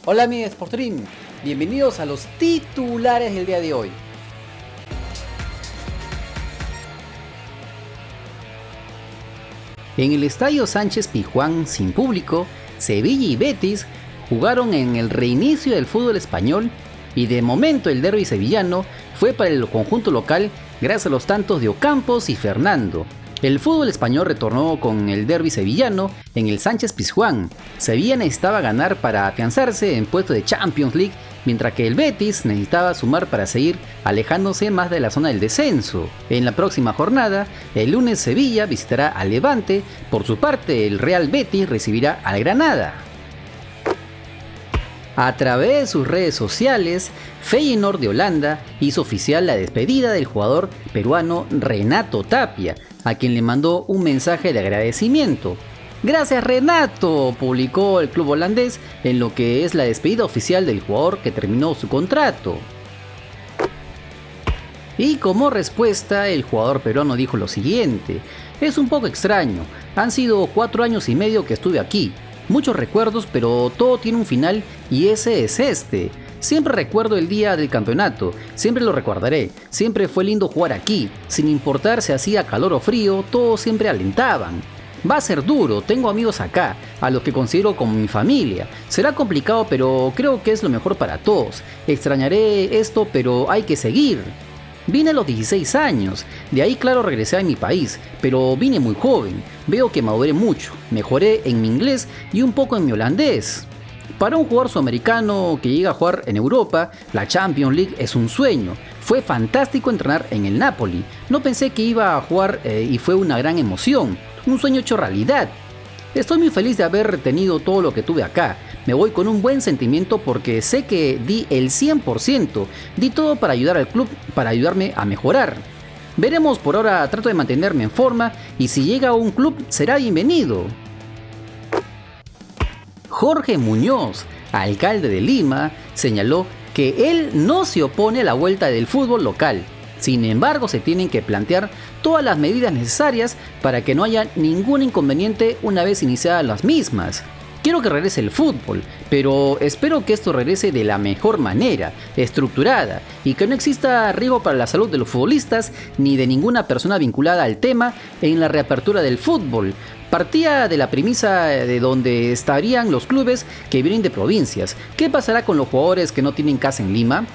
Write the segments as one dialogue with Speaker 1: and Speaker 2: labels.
Speaker 1: Hola mi Sportrim, bienvenidos a los titulares del día de hoy. En el Estadio Sánchez Pizjuán sin público, Sevilla y Betis jugaron en el reinicio del fútbol español y de momento el derbi sevillano fue para el conjunto local gracias a los tantos de Ocampos y Fernando. El fútbol español retornó con el derbi sevillano en el Sánchez Pizjuán. Sevilla necesitaba ganar para afianzarse en puesto de Champions League, mientras que el Betis necesitaba sumar para seguir alejándose más de la zona del descenso. En la próxima jornada, el lunes Sevilla visitará al Levante, por su parte el Real Betis recibirá al Granada. A través de sus redes sociales, Feyenoord de Holanda hizo oficial la despedida del jugador peruano Renato Tapia, a quien le mandó un mensaje de agradecimiento. Gracias Renato, publicó el club holandés en lo que es la despedida oficial del jugador que terminó su contrato. Y como respuesta, el jugador peruano dijo lo siguiente: es un poco extraño, han sido 4 años y medio que estuve aquí, muchos recuerdos, pero todo tiene un final y ese es este. Siempre recuerdo el día del campeonato, siempre lo recordaré, siempre fue lindo jugar aquí, sin importar si hacía calor o frío, todos siempre alentaban. Va a ser duro, tengo amigos acá, a los que considero como mi familia. Será complicado, pero creo que es lo mejor para todos. Extrañaré esto, pero hay que seguir. Vine a los 16 años, de ahí claro regresé a mi país, pero vine muy joven. Veo que maduré mucho, mejoré en mi inglés y un poco en mi holandés. Para un jugador sudamericano que llega a jugar en Europa, la Champions League es un sueño. Fue fantástico entrenar en el Napoli. No pensé que iba a jugar y fue una gran emoción. Un sueño hecho realidad. Estoy muy feliz de haber tenido todo lo que tuve acá. Me voy con un buen sentimiento porque sé que di el 100%. Di todo para ayudar al club, para ayudarme a mejorar. Veremos, por ahora trato de mantenerme en forma y si llega a un club será bienvenido. Jorge Muñoz, alcalde de Lima, señaló que él no se opone a la vuelta del fútbol local. Sin embargo, se tienen que plantear todas las medidas necesarias para que no haya ningún inconveniente una vez iniciadas las mismas. Quiero que regrese el fútbol, pero espero que esto regrese de la mejor manera, estructurada, y que no exista riesgo para la salud de los futbolistas ni de ninguna persona vinculada al tema en la reapertura del fútbol. Partía de la premisa de donde estarían los clubes que vienen de provincias. ¿Qué pasará con los jugadores que no tienen casa en Lima?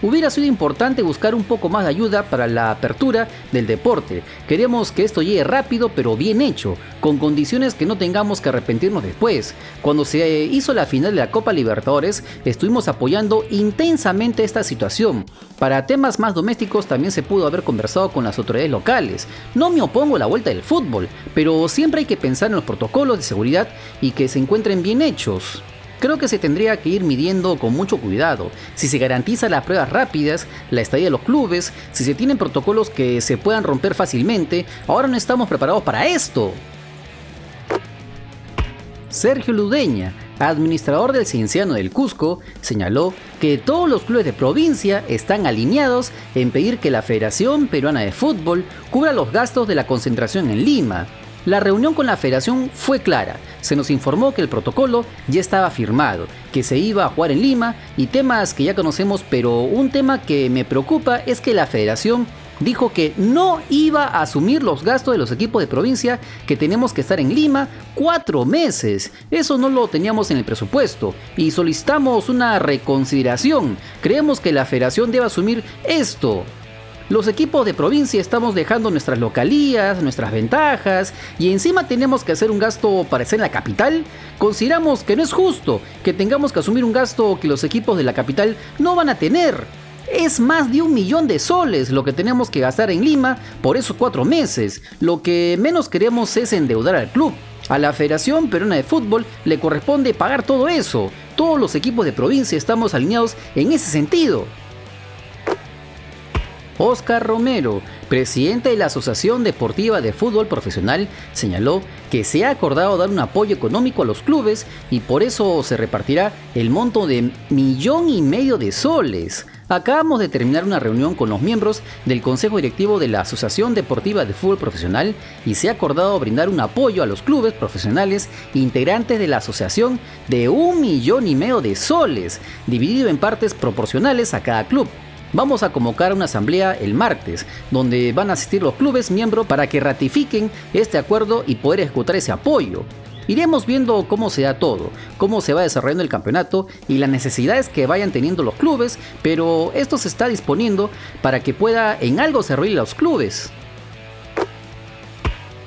Speaker 1: Hubiera sido importante buscar un poco más de ayuda para la apertura del deporte. Queremos que esto llegue rápido pero bien hecho, con condiciones que no tengamos que arrepentirnos después. Cuando se hizo la final de la Copa Libertadores, estuvimos apoyando intensamente esta situación. Para temas más domésticos también se pudo haber conversado con las autoridades locales. No me opongo a la vuelta del fútbol, pero siempre hay que pensar en los protocolos de seguridad y que se encuentren bien hechos. Creo que se tendría que ir midiendo con mucho cuidado, si se garantiza las pruebas rápidas, la estadía de los clubes, si se tienen protocolos que se puedan romper fácilmente. Ahora no estamos preparados para esto. Sergio Ludeña, administrador del Cienciano del Cusco, señaló que todos los clubes de provincia están alineados en pedir que la Federación Peruana de Fútbol cubra los gastos de la concentración en Lima. La reunión con la federación fue clara, se nos informó que el protocolo ya estaba firmado, que se iba a jugar en Lima y temas que ya conocemos, pero un tema que me preocupa es que la federación dijo que no iba a asumir los gastos de los equipos de provincia, que tenemos que estar en Lima 4 meses. Eso no lo teníamos en el presupuesto y solicitamos una reconsideración. Creemos que la federación debe asumir esto. Los equipos de provincia estamos dejando nuestras localías, nuestras ventajas y encima tenemos que hacer un gasto para estar en la capital. Consideramos que no es justo que tengamos que asumir un gasto que los equipos de la capital no van a tener. Es más de 1 millón de soles lo que tenemos que gastar en Lima por esos 4 meses. Lo que menos queremos es endeudar al club. A la Federación Peruana de Fútbol le corresponde pagar todo eso. Todos los equipos de provincia estamos alineados en ese sentido. Oscar Romero, presidente de la Asociación Deportiva de Fútbol Profesional, señaló que se ha acordado dar un apoyo económico a los clubes y por eso se repartirá el monto de 1,5 millones de soles. Acabamos de terminar una reunión con los miembros del Consejo Directivo de la Asociación Deportiva de Fútbol Profesional y se ha acordado brindar un apoyo a los clubes profesionales integrantes de la asociación de 1,5 millones de soles, dividido en partes proporcionales a cada club. Vamos a convocar una asamblea el martes, donde van a asistir los clubes miembros para que ratifiquen este acuerdo y poder ejecutar ese apoyo. Iremos viendo cómo se da todo, cómo se va desarrollando el campeonato y las necesidades que vayan teniendo los clubes, pero esto se está disponiendo para que pueda en algo servir a los clubes.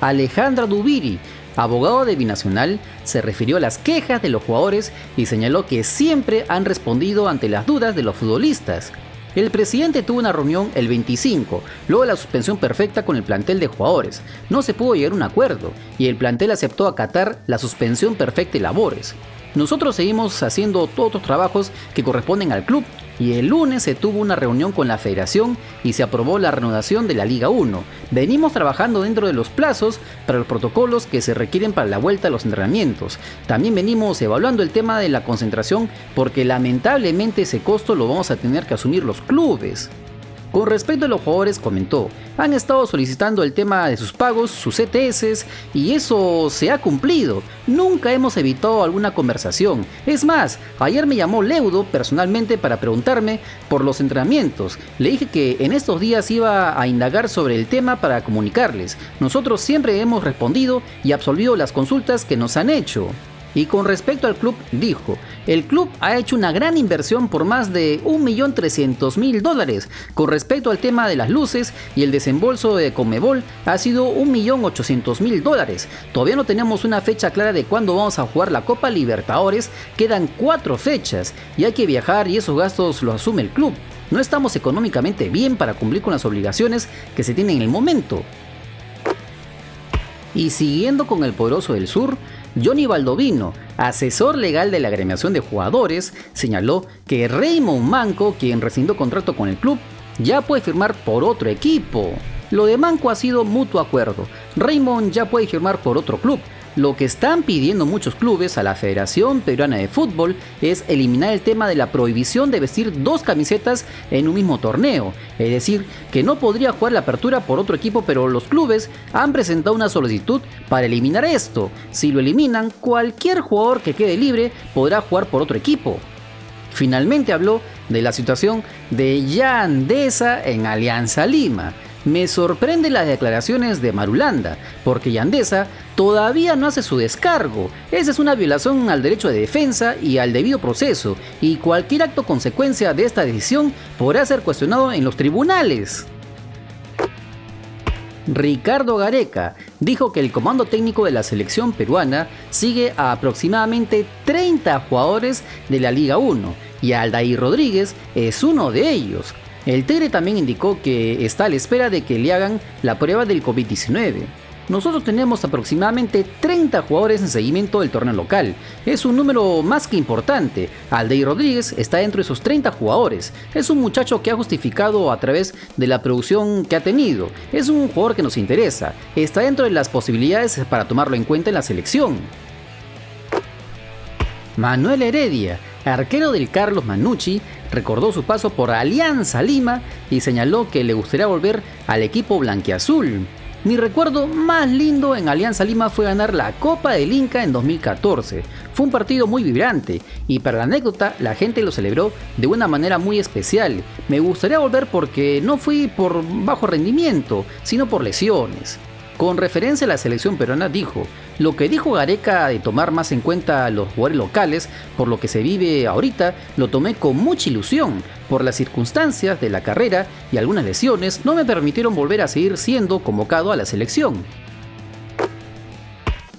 Speaker 1: Alejandra Dubiri, abogado de Binacional, se refirió a las quejas de los jugadores y señaló que siempre han respondido ante las dudas de los futbolistas. El presidente tuvo una reunión el 25, luego de la suspensión perfecta con el plantel de jugadores. No se pudo llegar a un acuerdo y el plantel aceptó acatar la suspensión perfecta y labores. Nosotros seguimos haciendo todos los trabajos que corresponden al club y el lunes se tuvo una reunión con la federación y se aprobó la reanudación de la Liga 1. Venimos trabajando dentro de los plazos para los protocolos que se requieren para la vuelta a los entrenamientos. También venimos evaluando el tema de la concentración porque lamentablemente ese costo lo vamos a tener que asumir los clubes. Con respecto a los jugadores comentó, han estado solicitando el tema de sus pagos, sus ETS y eso se ha cumplido. Nunca hemos evitado alguna conversación. Es más, ayer me llamó Leudo personalmente para preguntarme por los entrenamientos. Le dije que en estos días iba a indagar sobre el tema para comunicarles. Nosotros siempre hemos respondido y absolvido las consultas que nos han hecho. Y con respecto al club, dijo, el club ha hecho una gran inversión por más de $1.300.000. Con respecto al tema de las luces y el desembolso de Conmebol ha sido $1.800.000. Todavía no tenemos una fecha clara de cuándo vamos a jugar la Copa Libertadores, quedan 4 fechas y hay que viajar y esos gastos los asume el club. No estamos económicamente bien para cumplir con las obligaciones que se tienen en el momento. Y siguiendo con el poderoso del sur, Johnny Baldovino, asesor legal de la agremiación de jugadores, señaló que Raymond Manco, quien rescindió contrato con el club, ya puede firmar por otro equipo. Lo de Manco ha sido mutuo acuerdo. Raymond ya puede firmar por otro club. Lo que están pidiendo muchos clubes a la Federación Peruana de Fútbol es eliminar el tema de la prohibición de vestir 2 camisetas en un mismo torneo. Es decir, que no podría jugar la apertura por otro equipo, pero los clubes han presentado una solicitud para eliminar esto. Si lo eliminan, cualquier jugador que quede libre podrá jugar por otro equipo. Finalmente habló de la situación de Yandesa en Alianza Lima. Me sorprenden las declaraciones de Marulanda, porque Yandesa todavía no hace su descargo. Esa es una violación al derecho de defensa y al debido proceso, y cualquier acto consecuencia de esta decisión podrá ser cuestionado en los tribunales. Ricardo Gareca dijo que el comando técnico de la selección peruana sigue a aproximadamente 30 jugadores de la Liga 1 y Aldair Rodríguez es uno de ellos. El Tigre también indicó que está a la espera de que le hagan la prueba del COVID-19. Nosotros tenemos aproximadamente 30 jugadores en seguimiento del torneo local. Es un número más que importante. Aldair Rodríguez está dentro de esos 30 jugadores. Es un muchacho que ha justificado a través de la producción que ha tenido. Es un jugador que nos interesa. Está dentro de las posibilidades para tomarlo en cuenta en la selección. Manuel Heredia, arquero del Carlos Manucci, recordó su paso por Alianza Lima y señaló que le gustaría volver al equipo blanquiazul. Mi recuerdo más lindo en Alianza Lima fue ganar la Copa del Inca en 2014. Fue un partido muy vibrante y para la anécdota la gente lo celebró de una manera muy especial. Me gustaría volver porque no fui por bajo rendimiento, sino por lesiones. Con referencia a la selección peruana dijo, lo que dijo Gareca de tomar más en cuenta a los jugadores locales por lo que se vive ahorita, lo tomé con mucha ilusión. Por las circunstancias de la carrera y algunas lesiones no me permitieron volver a seguir siendo convocado a la selección.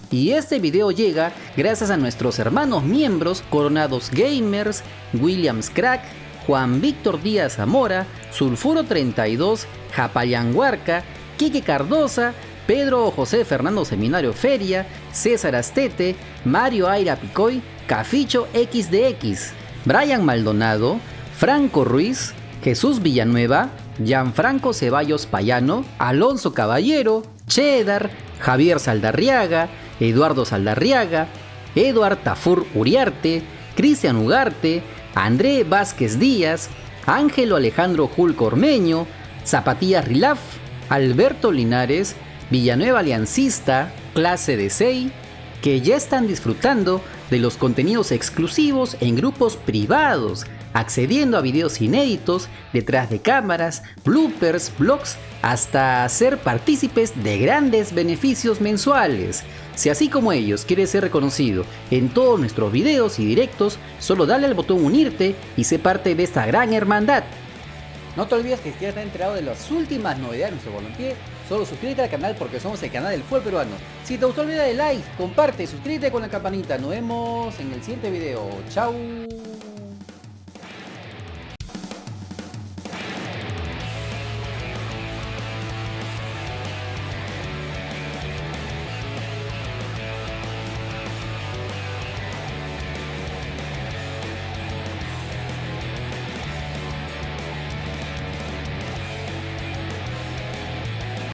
Speaker 1: Y este video llega gracias a nuestros hermanos miembros Coronados Gamers, Williams Crack, Juan Víctor Díaz Zamora, Sulfuro 32, Japayán Huarca, Quique Cardosa, Pedro José Fernando Seminario Feria, César Astete, Mario Aira Picoy, Caficho XDX, Brian Maldonado, Franco Ruiz, Jesús Villanueva, Gianfranco Ceballos Payano, Alonso Caballero, Cheddar, Javier Saldarriaga, Eduardo Saldarriaga, Eduard Tafur Uriarte, Cristian Ugarte, André Vázquez Díaz, Ángelo Alejandro Julco Ormeño, Zapatillas Rilaf, Alberto Linares, Villanueva Aliancista, Clase de 6, que ya están disfrutando de los contenidos exclusivos en grupos privados, accediendo a videos inéditos, detrás de cámaras, bloopers, vlogs, hasta ser partícipes de grandes beneficios mensuales. Si así como ellos quieres ser reconocido en todos nuestros videos y directos, solo dale al botón unirte y sé parte de esta gran hermandad. No te olvides que si quieres estar enterado de las últimas novedades de nuestro balompié, solo suscríbete al canal porque somos el canal del fútbol peruano. Si te gustó el video, dale like, comparte, suscríbete con la campanita. Nos vemos en el siguiente video. Chao.